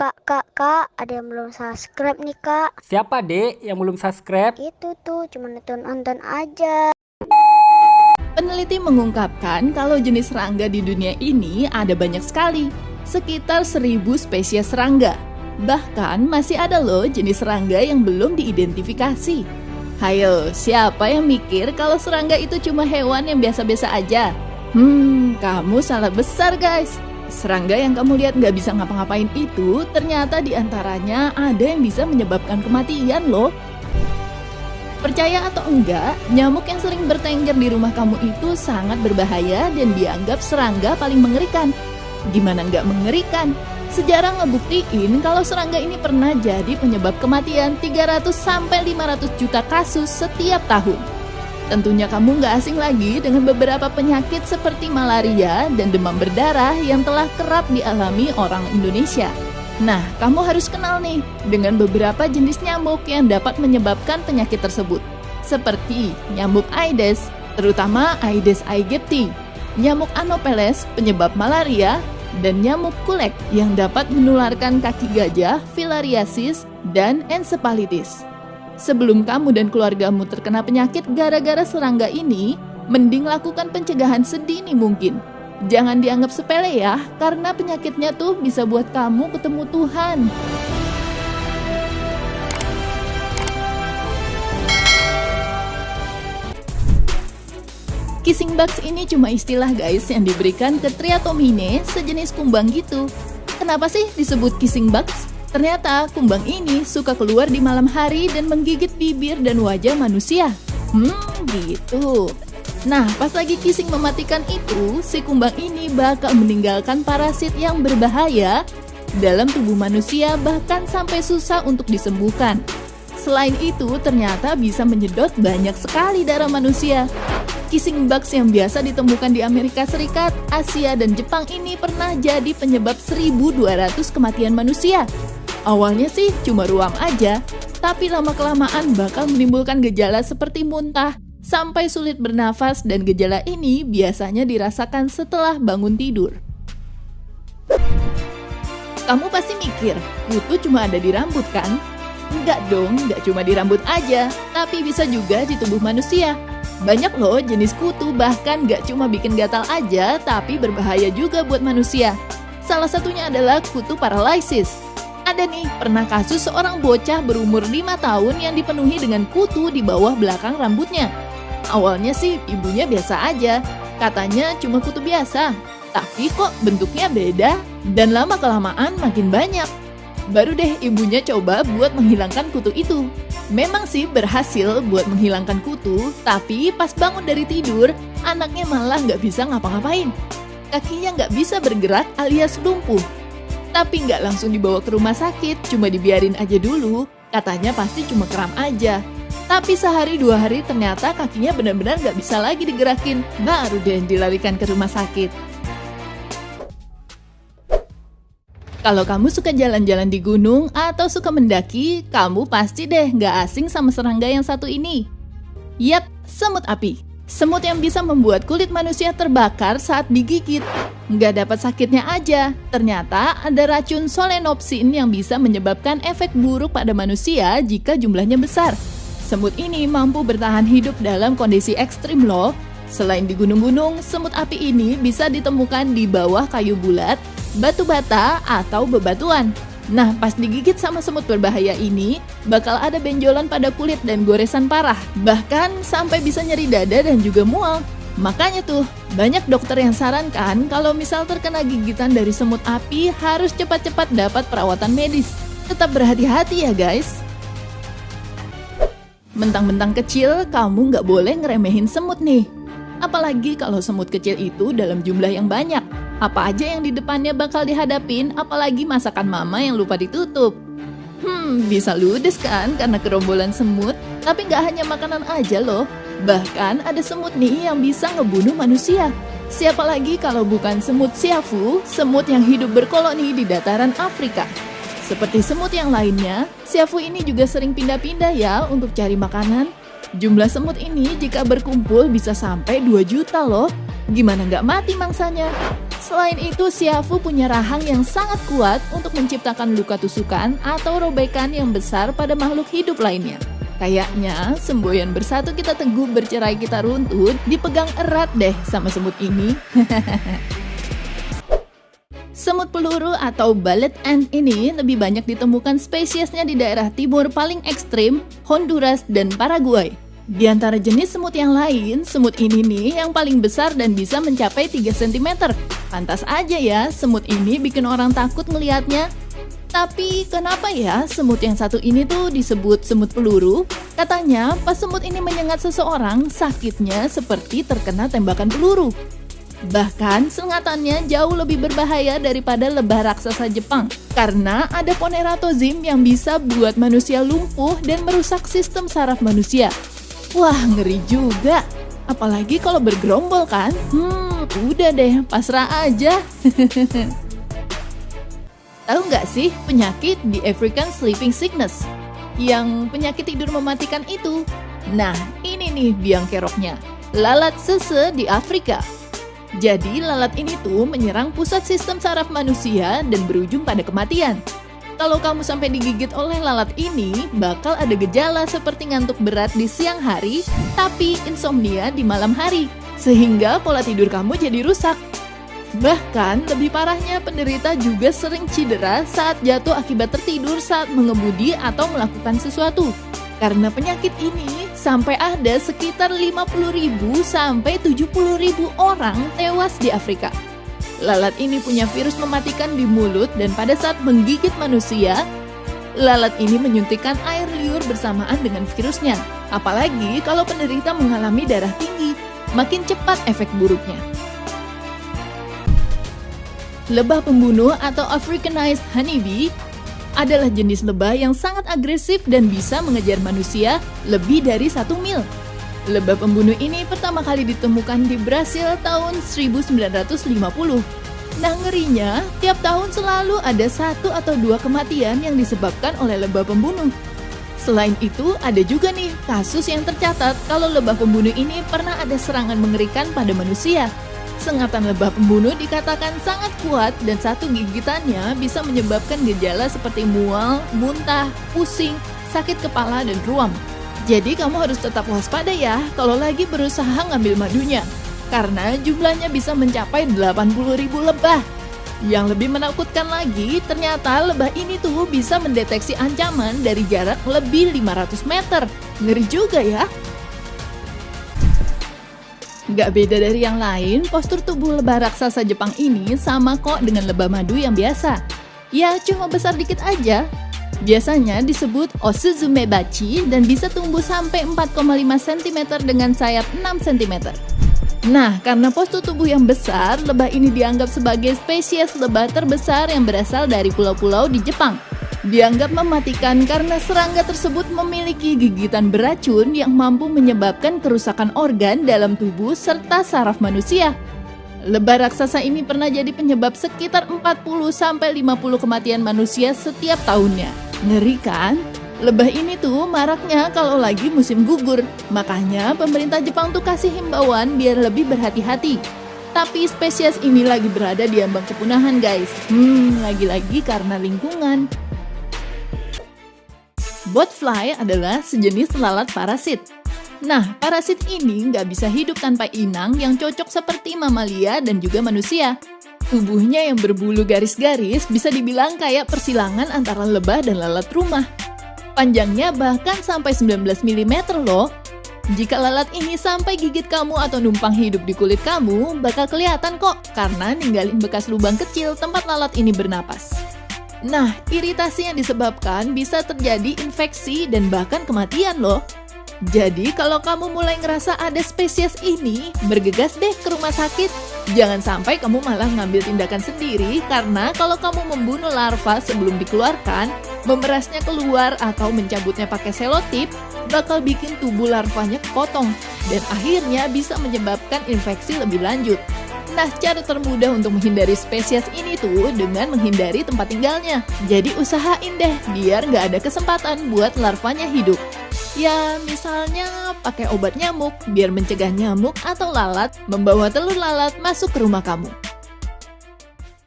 Kak, ada yang belum subscribe nih, Kak. Siapa, Dek, yang belum subscribe? Itu tuh, cuma nonton aja. Peneliti mengungkapkan kalau jenis serangga di dunia ini ada banyak sekali, sekitar 1000 spesies serangga. Bahkan masih ada loh jenis serangga yang belum diidentifikasi. Hayo, siapa yang mikir kalau serangga itu cuma hewan yang biasa-biasa aja? Kamu salah besar guys. Serangga yang kamu lihat nggak bisa ngapa-ngapain itu, ternyata diantaranya ada yang bisa menyebabkan kematian loh. Percaya atau enggak, nyamuk yang sering bertengger di rumah kamu itu sangat berbahaya dan dianggap serangga paling mengerikan. Gimana nggak mengerikan? Sejarah ngebuktiin kalau serangga ini pernah jadi penyebab kematian 300-500 juta kasus setiap tahun. Tentunya kamu nggak asing lagi dengan beberapa penyakit seperti malaria dan demam berdarah yang telah kerap dialami orang Indonesia. Nah, kamu harus kenal nih dengan beberapa jenis nyamuk yang dapat menyebabkan penyakit tersebut. Seperti nyamuk Aedes, terutama Aedes aegypti, nyamuk Anopheles penyebab malaria, dan nyamuk kulek yang dapat menularkan kaki gajah, filariasis, dan encephalitis. Sebelum kamu dan keluargamu terkena penyakit gara-gara serangga ini, mending lakukan pencegahan sedini mungkin. Jangan dianggap sepele ya, karena penyakitnya tuh bisa buat kamu ketemu Tuhan. Kissing bugs ini cuma istilah guys yang diberikan ke Triatomine, sejenis kumbang gitu. Kenapa sih disebut kissing bugs? Ternyata kumbang ini suka keluar di malam hari dan menggigit bibir dan wajah manusia. Gitu. Nah, pas lagi kissing mematikan itu, si kumbang ini bakal meninggalkan parasit yang berbahaya dalam tubuh manusia, bahkan sampai susah untuk disembuhkan. Selain itu, ternyata bisa menyedot banyak sekali darah manusia. Kissing bugs yang biasa ditemukan di Amerika Serikat, Asia, dan Jepang ini pernah jadi penyebab 1.200 kematian manusia. Awalnya sih cuma ruam aja, tapi lama-kelamaan bakal menimbulkan gejala seperti muntah, sampai sulit bernafas, dan gejala ini biasanya dirasakan setelah bangun tidur. Kamu pasti mikir, kutu cuma ada di rambut kan? Enggak dong, enggak cuma di rambut aja, tapi bisa juga di tubuh manusia. Banyak loh jenis kutu, bahkan gak cuma bikin gatal aja, tapi berbahaya juga buat manusia. Salah satunya adalah kutu paralysis. Ada nih, pernah kasus seorang bocah berumur 5 tahun yang dipenuhi dengan kutu di bawah belakang rambutnya. Awalnya sih ibunya biasa aja, katanya cuma kutu biasa. Tapi kok bentuknya beda, dan lama-kelamaan makin banyak. Baru deh ibunya coba buat menghilangkan kutu itu. Memang sih berhasil buat menghilangkan kutu, tapi pas bangun dari tidur, anaknya malah nggak bisa ngapa-ngapain. Kakinya nggak bisa bergerak alias lumpuh. Tapi nggak langsung dibawa ke rumah sakit, cuma dibiarin aja dulu. Katanya pasti cuma kram aja. Tapi sehari 2 hari ternyata kakinya benar-benar nggak bisa lagi digerakin. Baru deh dilarikan ke rumah sakit. Kalau kamu suka jalan-jalan di gunung atau suka mendaki, kamu pasti deh nggak asing sama serangga yang satu ini. Yap, semut api. Semut yang bisa membuat kulit manusia terbakar saat digigit. Nggak dapat sakitnya aja, ternyata ada racun solenopsin yang bisa menyebabkan efek buruk pada manusia jika jumlahnya besar. Semut ini mampu bertahan hidup dalam kondisi ekstrim loh. Selain di gunung-gunung, semut api ini bisa ditemukan di bawah kayu bulat, batu bata, atau bebatuan. Nah, pas digigit sama semut berbahaya ini, bakal ada benjolan pada kulit dan goresan parah. Bahkan sampai bisa nyeri dada dan juga mual. Makanya tuh, banyak dokter yang sarankan kalau misal terkena gigitan dari semut api harus cepat-cepat dapat perawatan medis. Tetap berhati-hati ya guys. Mentang-mentang kecil, kamu nggak boleh ngeremehin semut nih. Apalagi kalau semut kecil itu dalam jumlah yang banyak. Apa aja yang di depannya bakal dihadapin, apalagi masakan mama yang lupa ditutup. Bisa ludes kan karena gerombolan semut? Tapi nggak hanya makanan aja loh. Bahkan ada semut nih yang bisa ngebunuh manusia. Siapa lagi kalau bukan semut siafu, semut yang hidup berkoloni di dataran Afrika. Seperti semut yang lainnya, siafu ini juga sering pindah-pindah ya untuk cari makanan. Jumlah semut ini jika berkumpul bisa sampai 2 juta loh. Gimana nggak mati mangsanya? Selain itu, Siafu punya rahang yang sangat kuat untuk menciptakan luka tusukan atau robekan yang besar pada makhluk hidup lainnya. Kayaknya semboyan bersatu kita teguh bercerai kita runtut dipegang erat deh sama semut ini. Semut peluru atau bullet ant ini lebih banyak ditemukan spesiesnya di daerah timur paling ekstrim, Honduras dan Paraguay. Di antara jenis semut yang lain, semut ini nih yang paling besar dan bisa mencapai 3 cm. Pantas aja ya, semut ini bikin orang takut ngelihatnya. Tapi kenapa ya semut yang satu ini tuh disebut semut peluru? Katanya pas semut ini menyengat seseorang, sakitnya seperti terkena tembakan peluru. Bahkan sengatannya jauh lebih berbahaya daripada lebah raksasa Jepang. Karena ada poneratozim yang bisa buat manusia lumpuh dan merusak sistem saraf manusia. Wah, ngeri juga. Apalagi kalau bergerombol kan? Udah deh, pasrah aja. Tahu nggak sih penyakit di African Sleeping Sickness? Yang penyakit tidur mematikan itu? Nah, ini nih biang keroknya. Lalat sese di Afrika. Jadi lalat ini tuh menyerang pusat sistem saraf manusia dan berujung pada kematian. Kalau kamu sampai digigit oleh lalat ini, bakal ada gejala seperti ngantuk berat di siang hari, tapi insomnia di malam hari. Sehingga pola tidur kamu jadi rusak. Bahkan lebih parahnya penderita juga sering cedera saat jatuh akibat tertidur saat mengemudi atau melakukan sesuatu. Karena penyakit ini sampai ada sekitar 50.000 sampai 70.000 orang tewas di Afrika. Lalat ini punya virus mematikan di mulut dan pada saat menggigit manusia, lalat ini menyuntikkan air liur bersamaan dengan virusnya. Apalagi kalau penderita mengalami darah tinggi, makin cepat efek buruknya. Lebah pembunuh atau Africanized honeybee adalah jenis lebah yang sangat agresif dan bisa mengejar manusia lebih dari 1 mil. Lebah pembunuh ini pertama kali ditemukan di Brasil tahun 1950. Nah ngerinya, tiap tahun selalu ada 1 atau 2 kematian yang disebabkan oleh lebah pembunuh. Selain itu, ada juga nih kasus yang tercatat kalau lebah pembunuh ini pernah ada serangan mengerikan pada manusia. Sengatan lebah pembunuh dikatakan sangat kuat dan satu gigitannya bisa menyebabkan gejala seperti mual, muntah, pusing, sakit kepala, dan ruam. Jadi kamu harus tetap waspada ya kalau lagi berusaha ngambil madunya. Karena jumlahnya bisa mencapai 80.000 lebah. Yang lebih menakutkan lagi, ternyata lebah ini tuh bisa mendeteksi ancaman dari jarak lebih 500 meter. Ngeri juga ya. Gak beda dari yang lain, postur tubuh lebah raksasa Jepang ini sama kok dengan lebah madu yang biasa. Ya, cuma besar dikit aja. Biasanya disebut Osuzumebachi dan bisa tumbuh sampai 4,5 cm dengan sayap 6 cm. Nah, karena postur tubuh yang besar, lebah ini dianggap sebagai spesies lebah terbesar yang berasal dari pulau-pulau di Jepang. Dianggap mematikan karena serangga tersebut memiliki gigitan beracun yang mampu menyebabkan kerusakan organ dalam tubuh serta saraf manusia. Lebah raksasa ini pernah jadi penyebab sekitar 40-50 kematian manusia setiap tahunnya. Ngeri kan? Lebah ini tuh maraknya kalau lagi musim gugur. Makanya pemerintah Jepang tuh kasih himbauan biar lebih berhati-hati. Tapi spesies ini lagi berada di ambang kepunahan guys. Lagi-lagi karena lingkungan. Botfly adalah sejenis lalat parasit. Nah, parasit ini nggak bisa hidup tanpa inang yang cocok seperti mamalia dan juga manusia. Tubuhnya yang berbulu garis-garis bisa dibilang kayak persilangan antara lebah dan lalat rumah. Panjangnya bahkan sampai 19 mm loh. Jika lalat ini sampai gigit kamu atau numpang hidup di kulit kamu, bakal kelihatan kok karena ninggalin bekas lubang kecil tempat lalat ini bernapas. Nah, iritasi yang disebabkan bisa terjadi infeksi dan bahkan kematian loh. Jadi kalau kamu mulai ngerasa ada spesies ini, bergegas deh ke rumah sakit. Jangan sampai kamu malah ngambil tindakan sendiri karena kalau kamu membunuh larva sebelum dikeluarkan, memerasnya keluar atau mencabutnya pakai selotip, bakal bikin tubuh larvanya kepotong dan akhirnya bisa menyebabkan infeksi lebih lanjut. Nah, cara termudah untuk menghindari spesies ini tuh dengan menghindari tempat tinggalnya. Jadi usahain deh biar nggak ada kesempatan buat larvanya hidup. Ya, misalnya pakai obat nyamuk biar mencegah nyamuk atau lalat membawa telur lalat masuk ke rumah kamu.